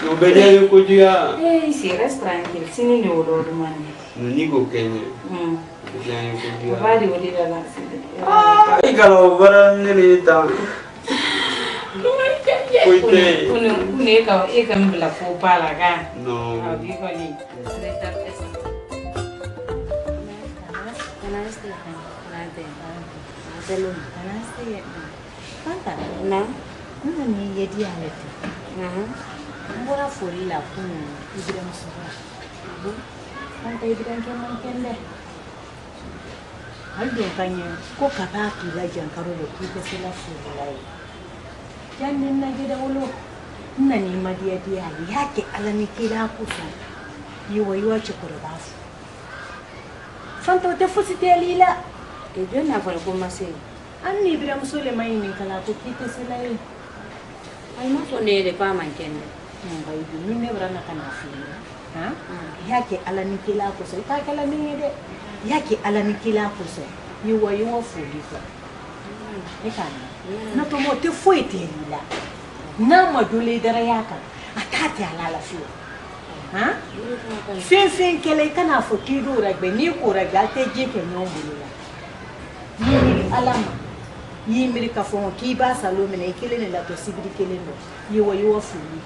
no bede ko dia si tranquil sini ne wodo mani ni go kenye ya ko dia bari wodi da la ai kalo baran ni ta Kuite. Une ka mbila fo pala ka. No. Abi ko ni. Kanta na nana ni yedi alete. Mbora fori la kun ibira musura. Kanta ibira keman kende. Aldo kanye ko kaba ki la jankaro lo ki se la fori la. Jannin na gida wolo ina ni madiya diya yake alani kila kusa yiwa ce kurba su santo te fusi te lila e don na fara kuma sai an ni bira musole mai ni kala ko kite sai ai ma so ne da fama kenan bai ni ne bra na kana fi ha yake alani kila kusa ka kala ne de yake alani kila kusa yiwa fuli ko e kana na to mo te foi te lila na ma dole dara yaka atati ala fiyo ha fin kele kana fo kido ragbe ni ko raga te je ke no bulula ni alama yi miri ka fo ki ba salo mena kele ne la to sibiri kele ndo yiwa fuli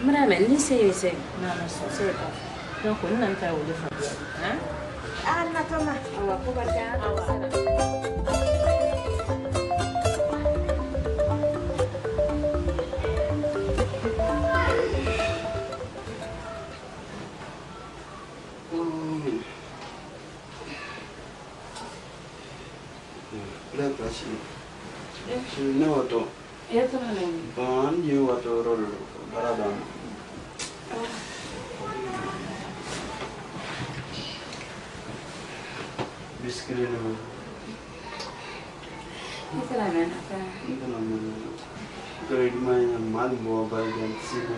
mara men ni se na so se ka donc on nan ta wole fa ha na to ma awa ko ba ta ne wato eso no le ban je wato rolo baradan biskile no eso la mena ito naman grade may mal mo ba yan sino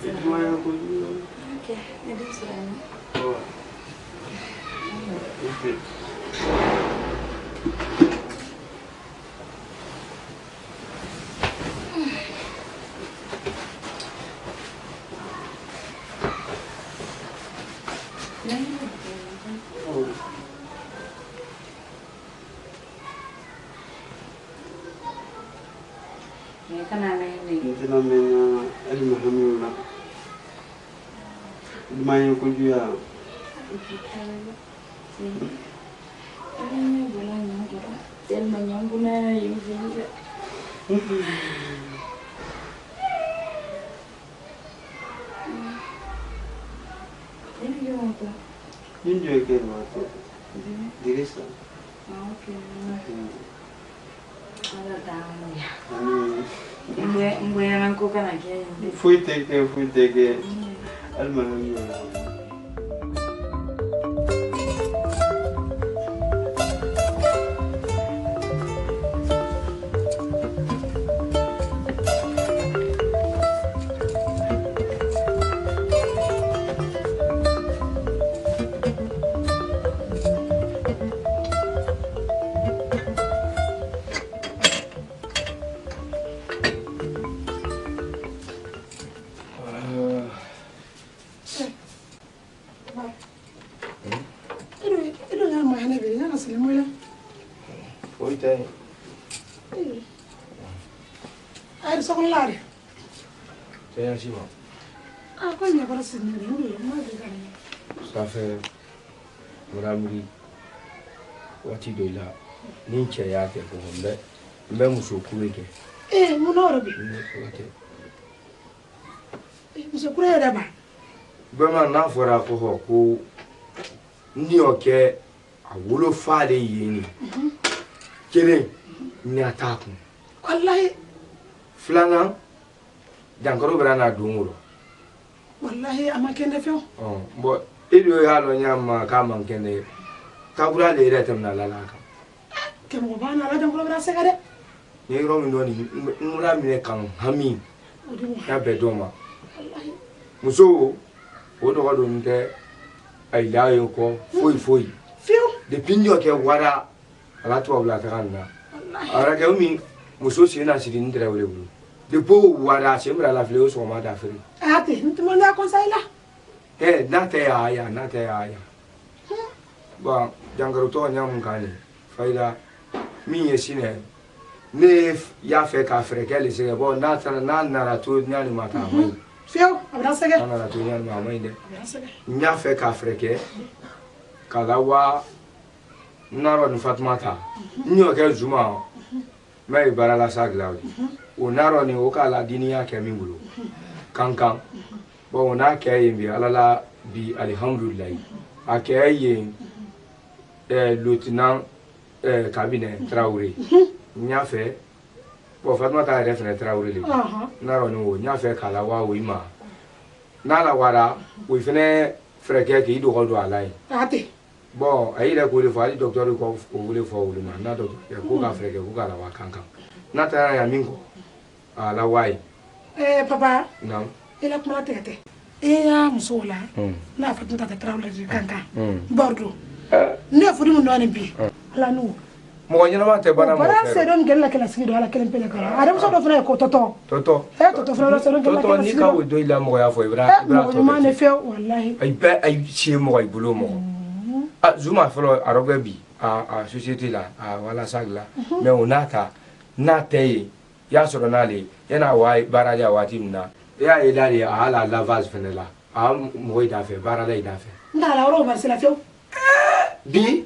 ito may ako okay edi sura oh okay Maintenant, elle m'a ramené là. Il m'a introduit à. Une joie qu'elle m'a fait. Direct ça. Fui ter que. Elle m'a ramené là. Ça fait Moramuri waati dɔ la ni cɛ y'a kɛ ko n bɛ muso kure kɛ mun na bi muso kure yɛrɛ ba bɛma n'a fɔra ko ni y'o kɛ a wolo fa de ye ni kelen ɲa t'a kun wallahi filanan dankaro bɛra n'a don o wallahi a ma kɛnɛ fɛn bon e do y'a lɔn ɲa ma k'a man kɛnɛ kabura le yɛrɛ tɛmɛna la kan kɛmɔgɔ b'a na la dankaro bɛra sɛgɛ dɛ ni yɔrɔ min dɔ nin n mura minɛ kan hami n'a bɛɛ dɔn ma muso o dɔgɔ don tɛ a yila ye kɔ foyi depuis n y'o kɛ wara ala tubabu la taga nin na a yɛrɛ kɛ min muso sen na siri n tɛrɛ wele bolo depuis wara sen bɛra lafili o sɔgɔma da feere ate n tuma n'a conseil la n'a tɛ y'a bon jankarotɔ ɲa mun kan nin fayida min ye sinɛ ne y'a fɛ k'a fɛrɛ kɛ le sɛgɛ bon n'a nana to ɲani ma ta a ma ɲi fiyewu a bɛna sɛgɛ n'a nana to ɲani ma a ma ɲi dɛ n y'a fɛ k'a fɛrɛ kɛ k'a la wa n'a rɔ ni Fatumata n y'o kɛ Zuma n bɛ baara la sa dilan o n'a rɔ nin o k'a la dini y'a kɛ min bolo kankan bon o n'a kɛ yen bi ala la bi alihamdulilayi a kɛ yen lieutenant cabinet Traoré n y'a fɛ bon Fatumata yɛrɛ fɛnɛ Traoré le n'a rɔ nin o n y'a fɛ k'a la wa o ma n'a la wara o fɛnɛ fɛrɛ kɛ k'i dɔgɔ don a la yen bon a yɛrɛ k'o de fɔ hali docteur ko o wele fɔ olu ma n'a docteur ko k'a fɛrɛ kɛ ko k'a la wa kankan n'a taara yan min kɔ a la wa ye papa naam i la kuma tigɛ tɛ i y'a musow la n'a Fatumata tɛ Traoré de kankan Bordeaux ne ye furu min dɔn nin bi ala n'u mɔgɔ ɲɛnama tɛ baara mɔgɔ fɛ bara seedon kɛlɛ la kɛlɛ sigi don ala kelen pele kan a denmuso dɔ fana ye ko tɔtɔ tɔtɔ fana la seedon kɛlɛ la kɛlɛ ni sigi ka o dɔ i la mɔgɔ y'a fɔ i bɛra mɔgɔ ɲuman ne fɛ wallahi ai bɛɛ ai sie mɔgɔ i bolo mɔgɔ Zuma fɔlɔ a rɔbɛ bi a société la a wala sag la mais o n'a ta n'a tɛ ye y'a sɔrɔ n'ale yana wa baara la waati min na i y'a ye d'ale a hali a lavage fɛnɛ la a mɔgɔ i da fɛ baara la i da fɛ n t'a la yɔrɔ marché la fiyewu bi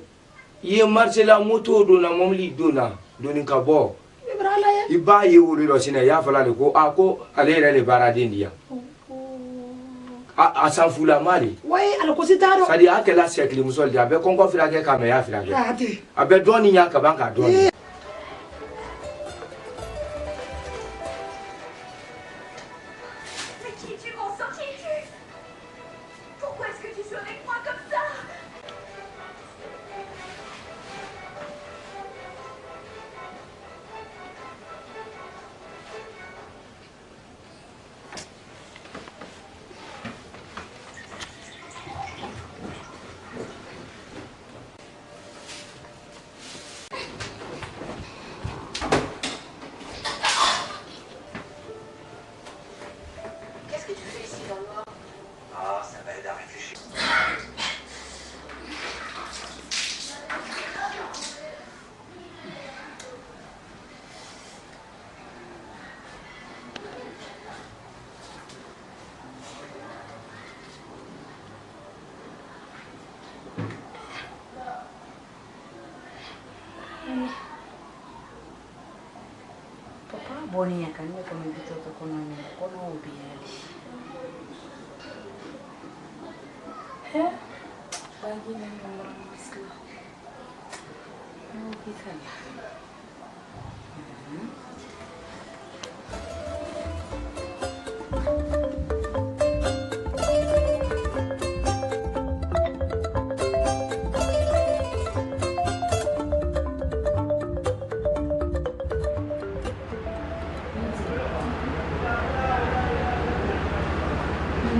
i ye marché la moto donna mɔbili donna doni ka bɔ i b'a ye wolo dɔ sinɛ i y'a fɔla de ko ko ale yɛrɛ le baaraden di yan a sanfulama de wayi alakosi t'a dɔn c'est-à-dire a kɛla sɛkilimuso de a bɛ kɔnkɔ firakɛ k'a mɛ y'a firakɛ a bɛ dɔɔni ɲa ka ban k'a dɔɔni Papa boni ya kanne kama bitoto kono ubiali. Bagi na nomor masla. Kita ya.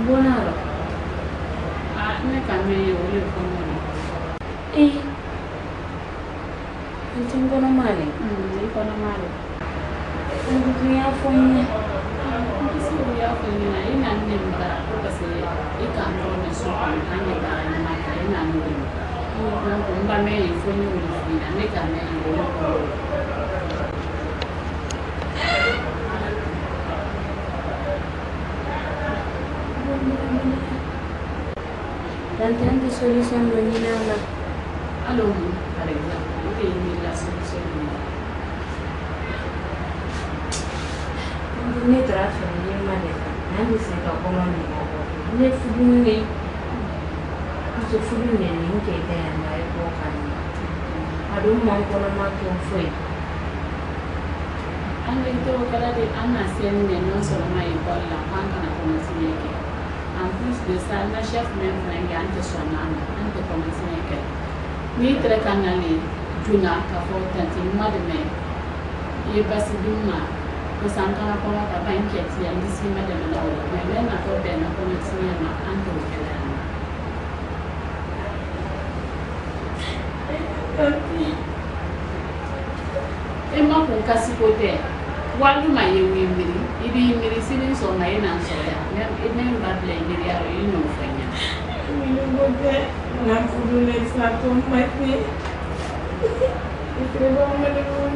Bonaro. Ne kame ole kono. Anting kono male. Ni kono male. Ndu ya fonye. Ndu ya fonye na ina nimba ko kasi ikamro ne so anya ba na maka ina ndu. Ndu mba me fonye uli na ne kame ole kono. Tanti solution donina la. Alo, par exemple, que ini la solution. Ni trafe ni maneka. Nani se ka koma ni ko. Ni fudune. Muso fudune ni nke te na e ko kan. Adu man kono ma to foi. Ande to kala de anna sen ne non solo mai ko la panka na kono sieke. En plus de ça, le chef même a son âme, un peu comme ça. Ni très canalé, Juna, Kafotanti, Madame, il est passé d'une main, que ça n'a pas à banquette, il y a d'ici Madame Laura, mais même à toi, ben, à commencer à un peu de et moi, pour casser côté. Walu ma ye wimiri ibi miri sini so na ina so ya ne ba bla miri ya yi no fanya mi no go na fudu le sa to mati itre ba ma le go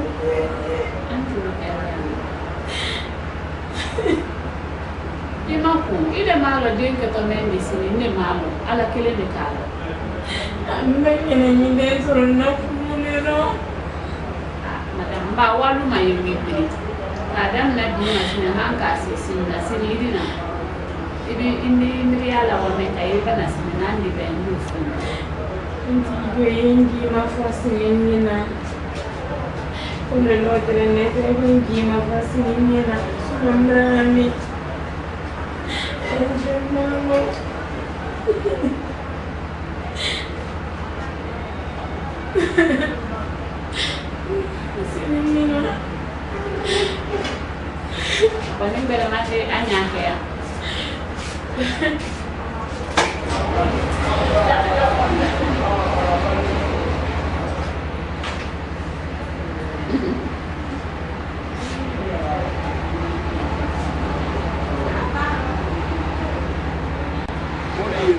antu era ima ku ile malo den ke to men ni sini ne malo ala kele de kala amba ene ni de so na fudu le ro madam ba walu ma ye wimiri Adam na dina sina hanka sisi na sirina ibi indi miriala wa meka iba na sina ndi ben yufuna inti go yengi mafasi yenina kuna lotre ne yengi mafasi yenina sunamrami mama sinina paling bermati anya ya.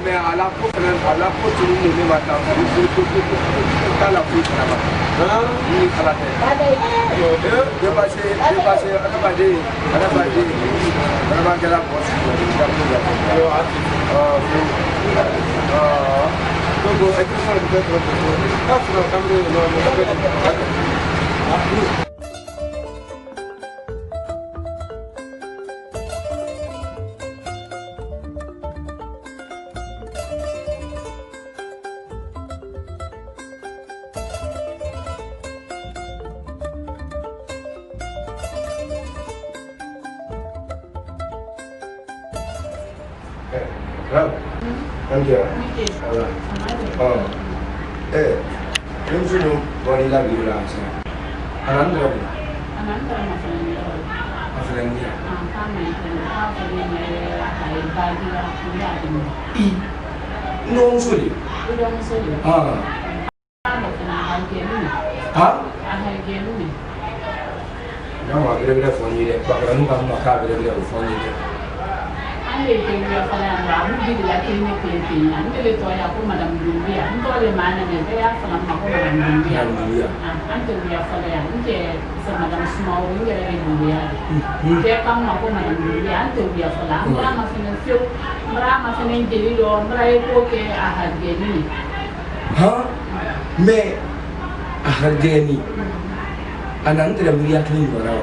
Mais à la fois tu nous mets maintenant dans la foule là-bas. Ni à la tête. Dépasser vraiment que la poste. Donc, est-ce que ça peut être non soli. Non, ma avrebbe fornire, ma non va a avrebbe fornire. Ande ke ya fala na mu di la ke ni ke ke ya ndele to ya ko madam Dumbia ndole mana ne ya fala ma ko madam Dumbia ante ya fala ya nke sa madam Suma o ngere ni Dumbia ke kam ma ko madam Dumbia ante ya fala mbra ma fene fio mbra ma fene jeli do mbra e ko ke a ha geni ha mais hargeni anan tira muriya kin gora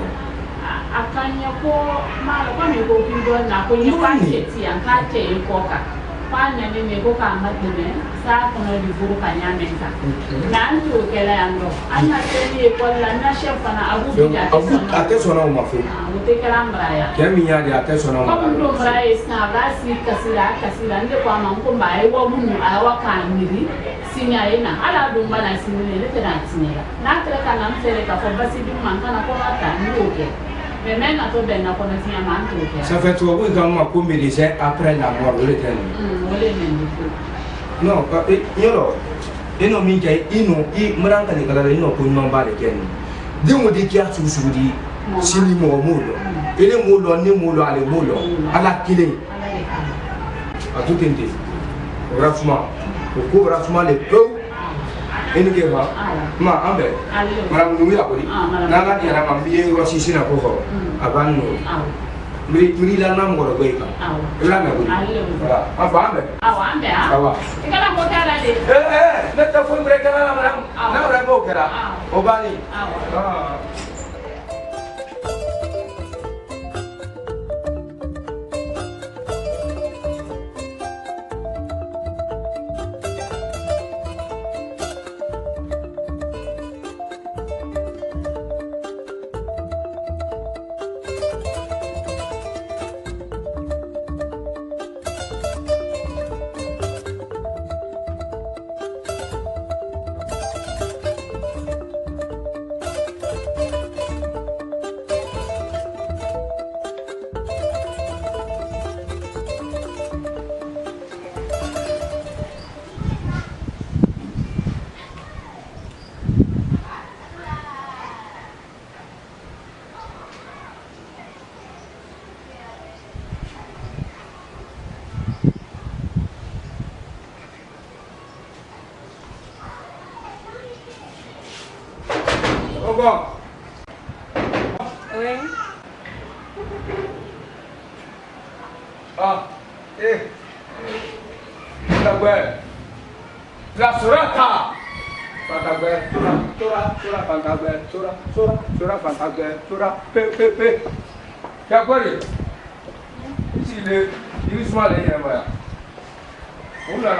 akanya ko mara ko mi ko pindo na ko ni pa cheti an ka che ko ka pa nya ne ko ka ma de sa ko no di buru ka nya men ka nan to ke la ando anna te ni ko la na chef na abu bi ja ate sona ma fu o te kala mbraya ke mi ya di ate sona ma ko ndo mbraya sna ba si kasira nde ko ma ko ba e wo mu a wa ka miri sinya ina ala do mbana sinile le te na tinela na tre ka na mfere ka fo basi bi man kana ko ata ni oke. Mais à tout ben na connaître un manteau. Ça fait trop oui quand moi comme disait après la mort le temps. Non, yoro. Eno minja ino I muranga ni kala ino ko nyamba le ken. Dimo di kia susudi sini mo mulo. Ele mulo ni mulo ale mulo. Ala kile. A tout ente. Rafuma. Ko rafuma le peu. Ini ke ba ma ambe maram numi akori nana dia na mambiye wa sisi na ko abanu miri la nam ngoro be ka la na buri apa ambe ambe awa ikala ko tara de na ta fo mire kana na maram na ra mo kera obani Oui. Ah, la surata. Pantagbe, sura, pantagbe, sura, pe. Ya kwari. Ici le, il soit les yamba. Oula.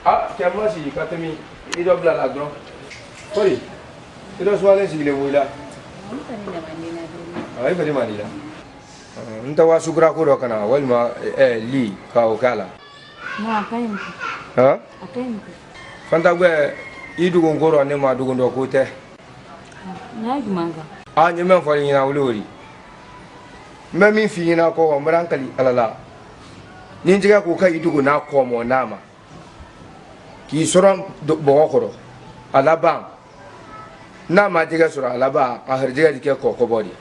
Ah, tiens moi si katemi, il doit la grand. Kwari. Il doit soit les il est là. Ah, il fait manila. Ntawa sukra ko kana walma li ka okala. Na akayimpi. Ha? Akayimpi. Fantagbe idugo ngoro ne ma dugo ndo ko te. Na jumanga. Ah nyeme fo nyina wulori. Memi fi nyina ko mrankali alala. Ninjiga ko kai idugo na ko mo nama. Ki soron bo ko alaba. Na ma jiga sura alaba a harjiga dike ko bodi.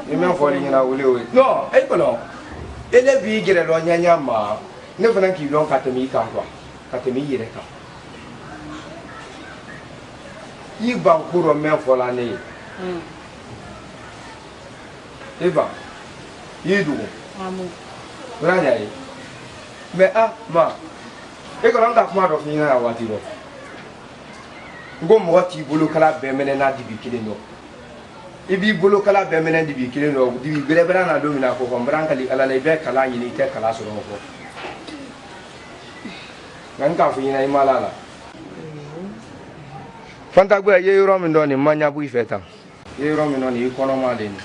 Nyeme fo nyina wulori. No, e ko no. Ele bi gire lo nyanya ma. Ne fana ki lon katemi kan kwa. Katemi yire kan. I bankuro men fo la ne. Eba. Yidu. Amu. Ranya yi. Me ma. E ko lon da kuma do fina na wati do. Ngo mo ti bolo kala be mene na dibi kile no. Ibi bolo kala be mene dibi kile no. Dibi bere bere na do mina ko brankali ala le be kala yini te kala so ko. Nganka fina imalala. Fantagbe ye yoro mi ndo ni manya bu ifeta. Ye yoro mi no ni ikono ma le ni.